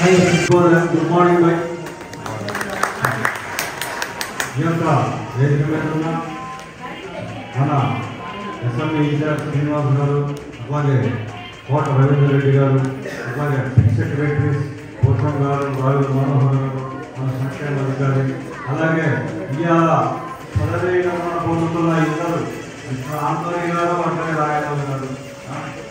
Good morning by ఈ యొక్క వేదిక మీద ఉన్న మన అసెంబ్లీ ఇన్ఛార్జ్ శ్రీనివాస్ గారు, అలాగే కోట రవీంద్ర రెడ్డి గారు, అలాగే సెక్రటరీస్ పోషం గారు, రాజు మనోహర్ గారు, మన సంక్షేమ అధికారి, అలాగే ఇవాళ పదవీ విరమణ పొందుతున్న ఇద్దరు ఆంధ్రయ్య గారు, అట్లాగే రాయరాజు గారు,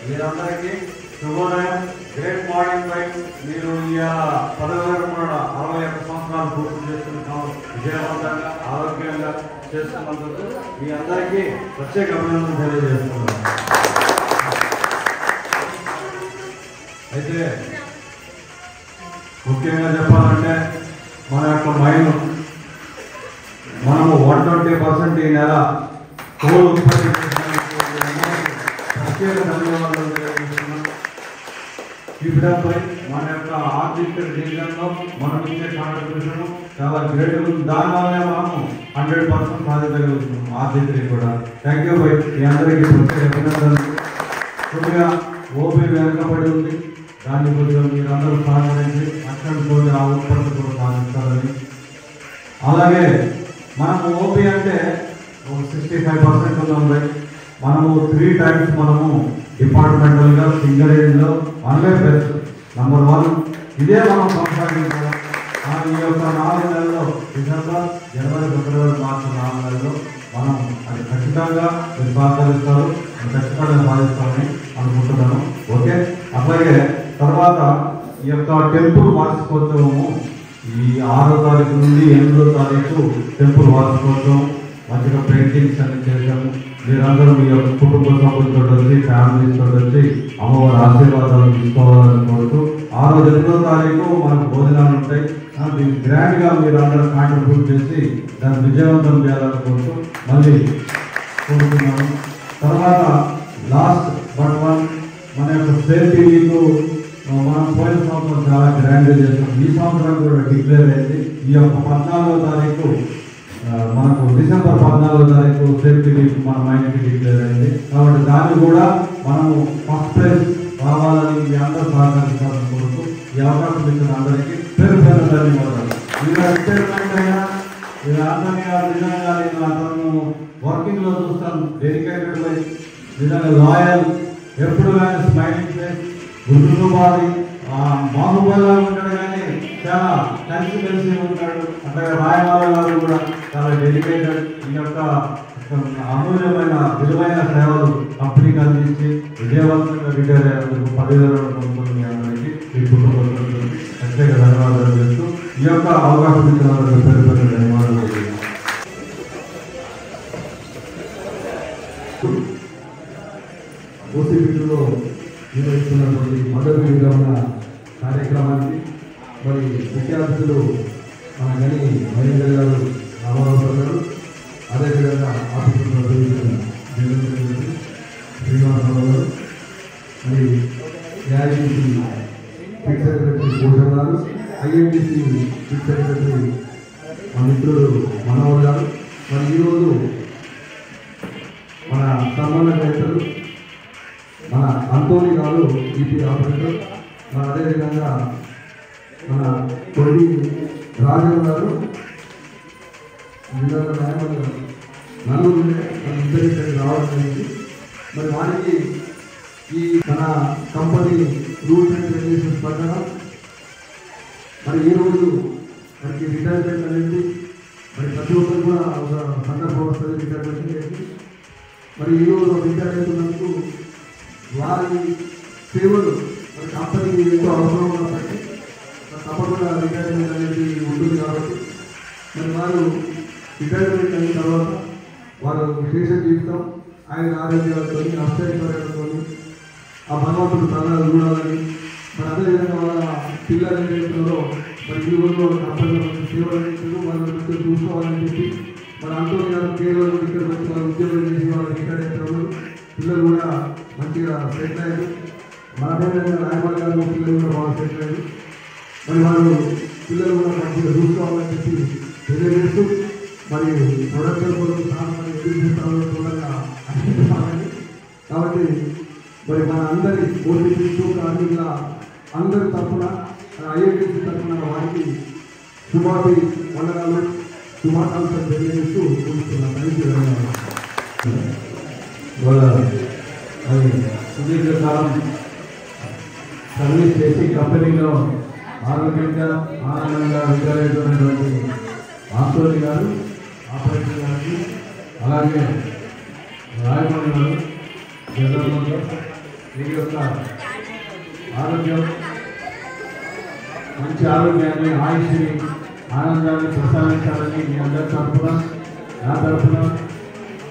వీరందరికీ శుభోదయం. Great morning by. మీరు ఇవాళ పదవీ విరమణ 61 సంవత్సరాలు పూర్తి చేసుకుంటాం విజయవంతంగా ఆరోగ్యంగా చేసుకున్నందుకు మీ అందరికీ ప్రత్యేక అభినందనలు తెలియజేస్తున్నాను. అయితే ముఖ్యంగా చెప్పాలంటే మన యొక్క మైండ్ మనము 120% ఈ నెల కోల్ ఉత్పత్తి ప్రత్యేక ధన్యవాదాలు తెలియజేస్తున్నాం. ఇప్పుడపై మన యొక్క ఆర్థిక డివిజన్లో మనం ఇచ్చే కాంట్రిబ్యూషన్ చాలా గ్రేట్ ఉంది. దానివల్లనే మనము 100% సాధించగలుగుతున్నాం ఆర్థిక కూడా. Thank you by. మీ అందరికీ ప్రత్యేక అభినందనలు. కొద్దిగా ఓపీ వెనకబడి ఉంది, దాన్ని కొంచెం మీరందరూ సహకరించి అక్షరంతో ఆ ఉత్పత్తి కూడా సాధిస్తారని. అలాగే మనము ఓపీ అంటే 65% ఉన్నాం బై. మనము 3 times మనము డిపార్ట్మెంటల్గా సింగిల్ ఏజ్లో మనమే బెస్ట్ నంబర్ 1. ఇదే మనం కొనసాగించాలి. ఈ యొక్క 4 నెలల్లో డిసెంబర్, జనవరి, ఫిబ్రవరి, మార్చి 4 నెలల్లో మనం అది ఖచ్చితంగా మీరు సహకరిస్తారు, ఖచ్చితంగా సాధిస్తామని అనుకుంటున్నాను. ఓకే. అట్లాగే తర్వాత ఈ యొక్క టెంపుల్ వార్షికోత్సవము ఈ 6వ తారీఖు నుండి 8వ తారీఖు టెంపుల్ వార్షికోత్సవం మంచిగా పెయింటింగ్స్ అన్ని చేశాము. మీరందరూ మీ యొక్క కుటుంబ సభ్యులతో వచ్చి ఫ్యామిలీస్తో వచ్చి అమ్మవారి ఆశీర్వాదాలు తీసుకోవాలని కోరుతూ 6వ 8వ తారీఖు మనకు భోజనాలు ఉంటాయి. దీన్ని గ్రాండ్గా మీరు అందరూ కాంట్రిబ్యూట్ చేసి దాన్ని విజయవంతం చేయాలని కోరుతూ మళ్ళీ కోరుతున్నాను. తర్వాత లాస్ట్ బట్ వన్ మన యొక్క సేఫ్టీ వీక్ మనం పోయిన సంవత్సరం చాలా గ్రాండ్గా చేస్తాం. ఈ సంవత్సరం కూడా డిక్లేర్ అయింది. ఈ యొక్క 14వ తారీఖు మనకు డిసెంబర్ 14వ తారీఖు సేఫ్టీ వీక్ మన మైండ్కి డిక్లేర్ అయింది. కాబట్టి దాన్ని కూడా మనము ఫస్ట్ ప్రైజ్ రావాలని మీ అందరూ సహకరిస్తారని కోరుతూ ఈ అవకాశం ఇచ్చిన అందరికీ పేరు పేరు ధన్యవాదాలు. మీరు ఎక్స్పెరిమెంట్ అయినా మీరు అందరినీ నిజంగా నేను అతను వర్కింగ్లో చూస్తాను, డెడికేటెడ్ బై, నిజంగా లాయల్, ఎప్పుడు కానీ స్మైలింగ్ ఫేస్, గుర్తుకు బాధి బాహుబలిగా ఉంటాడు కానీ చాలా కలిసి ఉంటాడు. అట్లాగే రాయమాల గారు కూడా చాలా డెడికేటెడ్. ఈ యొక్క అమూల్యమైన విలువైన సేవలు కంపెనీకి అందించి విజయవంతంగా రిటైర్ అయ్యేందుకు 10,000 పొందుతున్న మీ అందరికీ ఈ కుటుంబ సభ్యులకు ప్రత్యేక ధన్యవాదాలు చేస్తూ ఈ యొక్క అవకాశం ఇచ్చిన పేరు పేరు ధన్యవాదాలు. ఓసీపీలో నిర్వహిస్తున్నటువంటి మొదటి విరమణ కార్యక్రమానికి మరి ముఖ్య అతిథులు మన గని మహేంద్ర గారు, రామారావు గారు, అదేవిధంగా ఆఫీసులో శ్రీనివాసరావు గారు, మరి ఏఐటీసీ ఫిక్స్ సెక్రటరీ భూషణ్ గారు, ఐఎన్టీసీ ఫిక్స్ సెక్రటరీ మా మిత్రుడు మనోహర్ గారు, మరి ఈరోజు మన సంబంధకర్తలు మన అంతోని గారు ఈపీ ఆపరేటర్, మన అదేవిధంగా మన కొడి రాజన్ గారు, న్యాయమూర్తి గారు, నలుగురు మన ఇద్దరు ఇక్కడికి రావడం జరిగింది. మరి వారికి ఈ మన కంపెనీ రూల్స్ అండ్ రెగ్యులేషన్స్ ప్రకారం మరి ఈరోజు మనకి రిటైర్మెంట్ అనేది మరి ప్రతి ఒక్కరు కూడా ఒక సందర్భం వస్తుంది రిటైర్మెంట్ చేసి. మరి ఈరోజు రిటైర్ అవుతున్నందుకు వారి సేవలు మరి కంపెనీకి ఎంతో అవసరం ఉన్నప్పటికీ తప్పకుండా రిటైర్మెంట్ అనేది ఉంటుంది. కాబట్టి మరి వారు రిటైర్మెంట్ అయిన తర్వాత వారు శేష జీవితం ఆయన ఆరోగ్యాలతో అష్టైశ్వర్యాలతో ఆ భగవంతుడు ప్రాణాలు చూడాలని, మరి అదేవిధంగా వాళ్ళ పిల్లలు ఏదైతున్నారో మరి ఈ రోజు కంపెనీలో సేవలు అందించారు వాళ్ళ చూసుకోవాలని చెప్పి మరి అంటోని గారు కేవలం ఇక్కడ వచ్చి వాళ్ళ ఉద్యోగం చేసి వాళ్ళు రిటైర్ అవుతున్నారు. పిల్లలు కూడా మంచిగా సెటిల్ అయ్యారు. మన అదేవిధంగా రాయమాల గారు పిల్లలు కూడా బాగా సెటిల్ అయ్యారు. మరి వాళ్ళు పిల్లలు కూడా మంచిగా చూసుకోవాలని చెప్పి తెలియజేస్తూ మరి ప్రొడక్షన్ కోసం మరి ఎదురు చూడగా అనిపిస్తామని. కాబట్టి మరి మన అందరి ఓటీపీతో కార్మికుల అందరి తరఫున ఐఐటిసి తరఫున వారికి శుభాభి వందనాలు శుభాకాంక్షలు తెలియజేస్తూ కోరుతున్నాను. సుదీర్ఘకాలం సర్వీస్ చేసి కంపెనీలో ఆరోగ్యంగా ఆనందంగా విద్యాలయటువంటి ఆందోళన గారు ఆపరేటర్ గారికి అలాగే రాయమణి గారు జగన్మోహన్ వీరి యొక్క ఆరోగ్యం మంచి ఆరోగ్యాన్ని ఆయుష్ని ఆనందాన్ని ప్రసాదించాలని మీ అందరి తరఫున నా తరఫున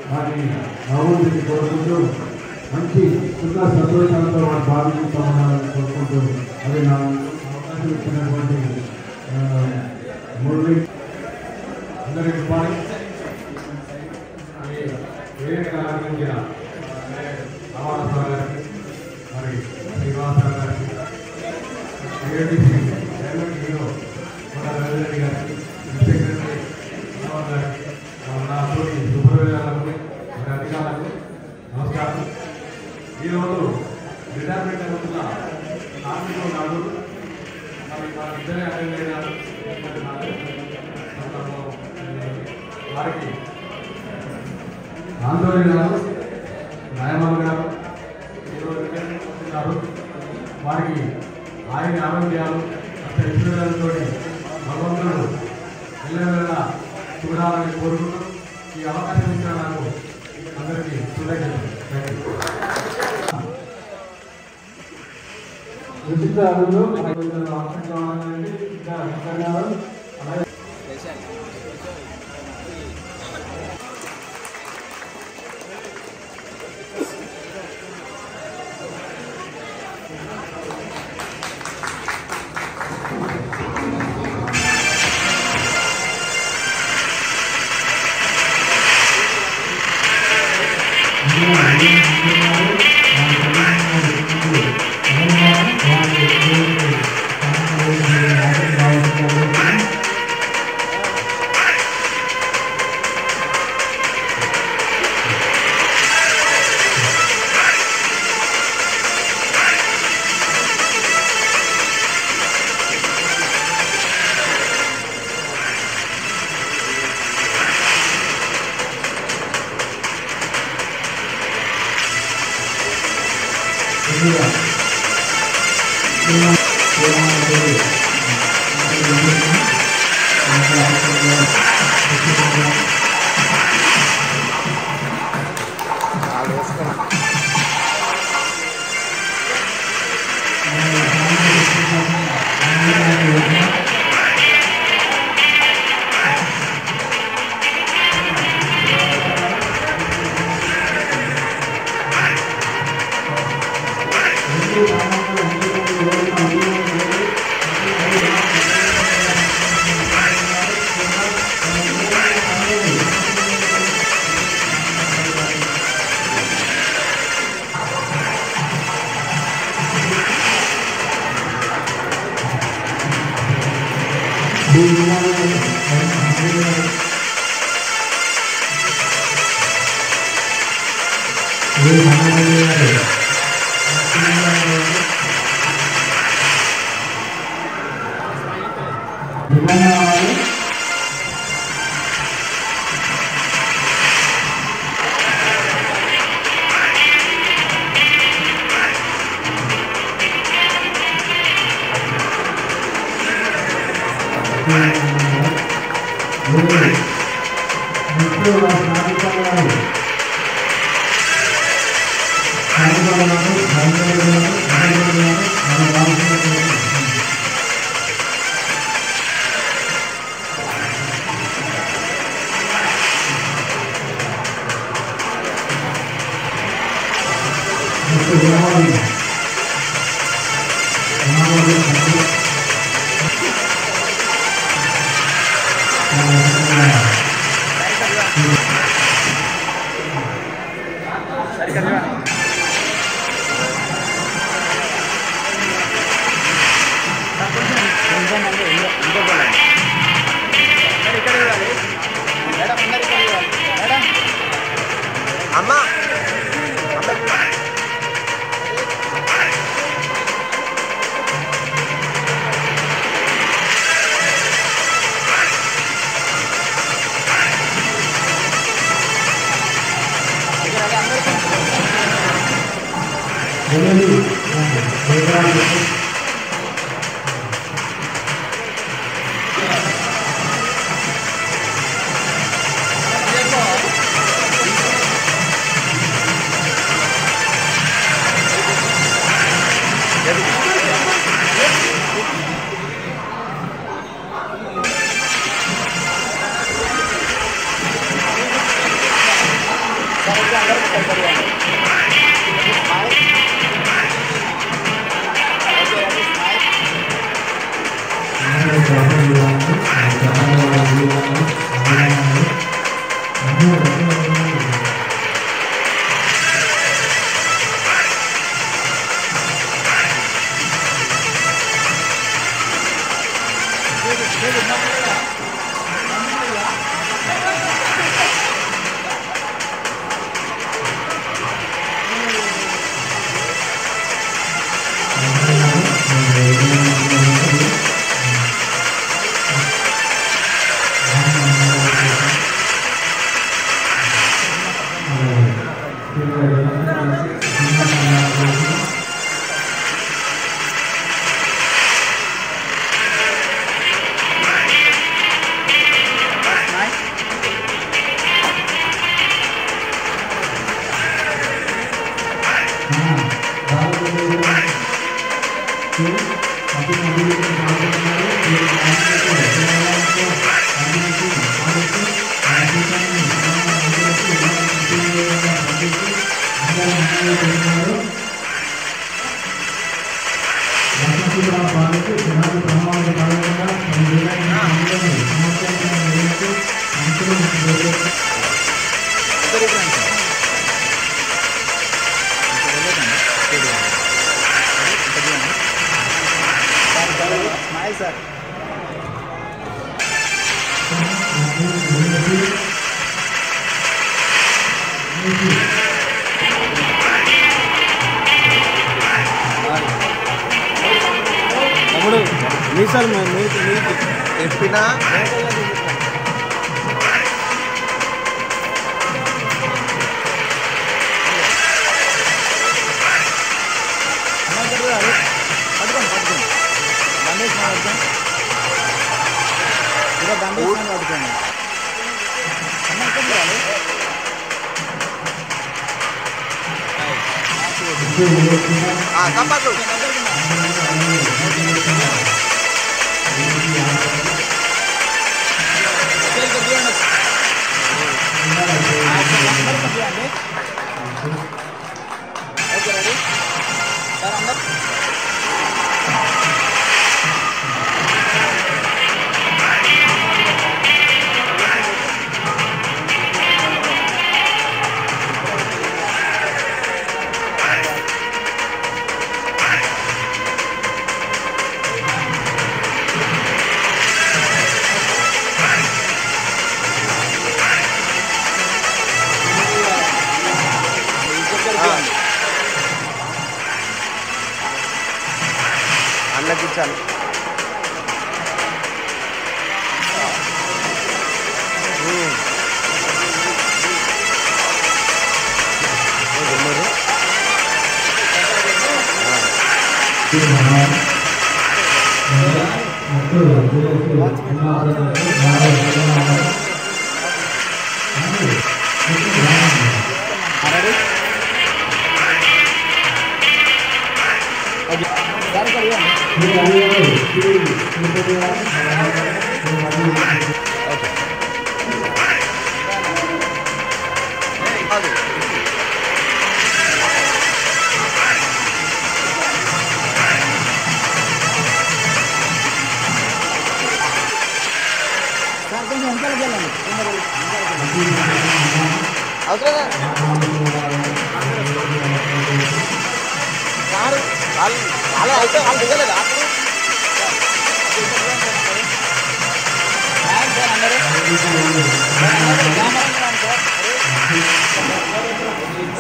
వారిని అభివృద్ధిని కోరుకుంటూ మంచి సుఖ సంతోషాలతో వారు భావిస్తామని కోరుకుంటూ అది నా అవకాశం ఇచ్చినటువంటి మురళి అందరికీ వేదిక ఆరంభించిన రామారావు గారికి మరి శ్రీనివాసరావు గారికి ఏఐటిసి చైర్మన్ హీరో రవీంద్ర గారికి సెక్రటరీ గారికి నా తోటి సూపర్వైజర్లకు మరి అధికారులకు నమస్కారం. ఈరోజు రిటైర్మెంట్ అవుతున్న కార్మికులు నాడు మరి మన ఇద్దరే అటెండ్ అయినారు. వారికి ఆందోళన గారు న్యాయమాన్ గారు ఈరోజు రిటైర్మెంట్ వారికి ఆయన ఆరోగ్యాలు అక్కడ ఇష్టతో భగవంతుడు ఎల్లవేళ చూడాలని కోరుకుంటూ ఈ అవకాశం ఇచ్చిన నాకు అందరికీ కృతజ్ఞతలు. ఉచితాలు అలాగే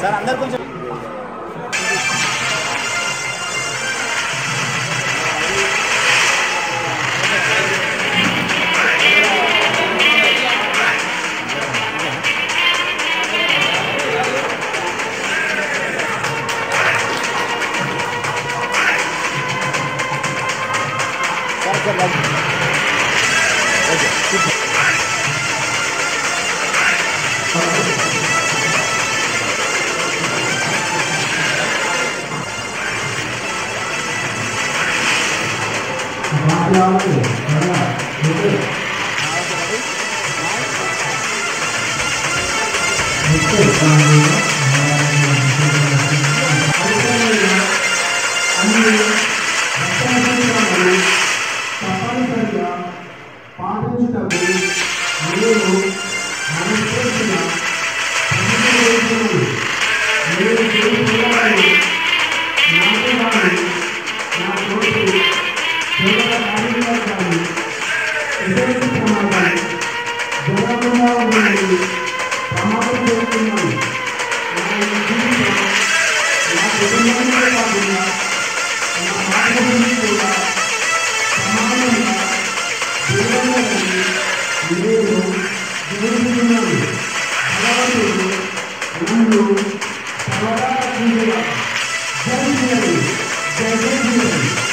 సార్ అందరు కొంచెం తప్పనిసరిగా పాటించుటకు నేను మనస్ఫూర్తిగా ప్రతిజ్ఞ నేను చేస్తున్నాను. నాకు కానీ నా తోటి దేవత కార్యంలో కానీ ఎటువంటి ప్రమాదాలు జరగకుండా ఉండాలని ప్రమాదం చేస్తున్నాను. నా జీవితం నా కుటుంబంలో కాకుండా నా మాతృభూమి కూడా సమానంగా జీవనాన్ని నేను జరుగుతున్నాను. భగవంతుడు నన్ను సర్వదా జై జై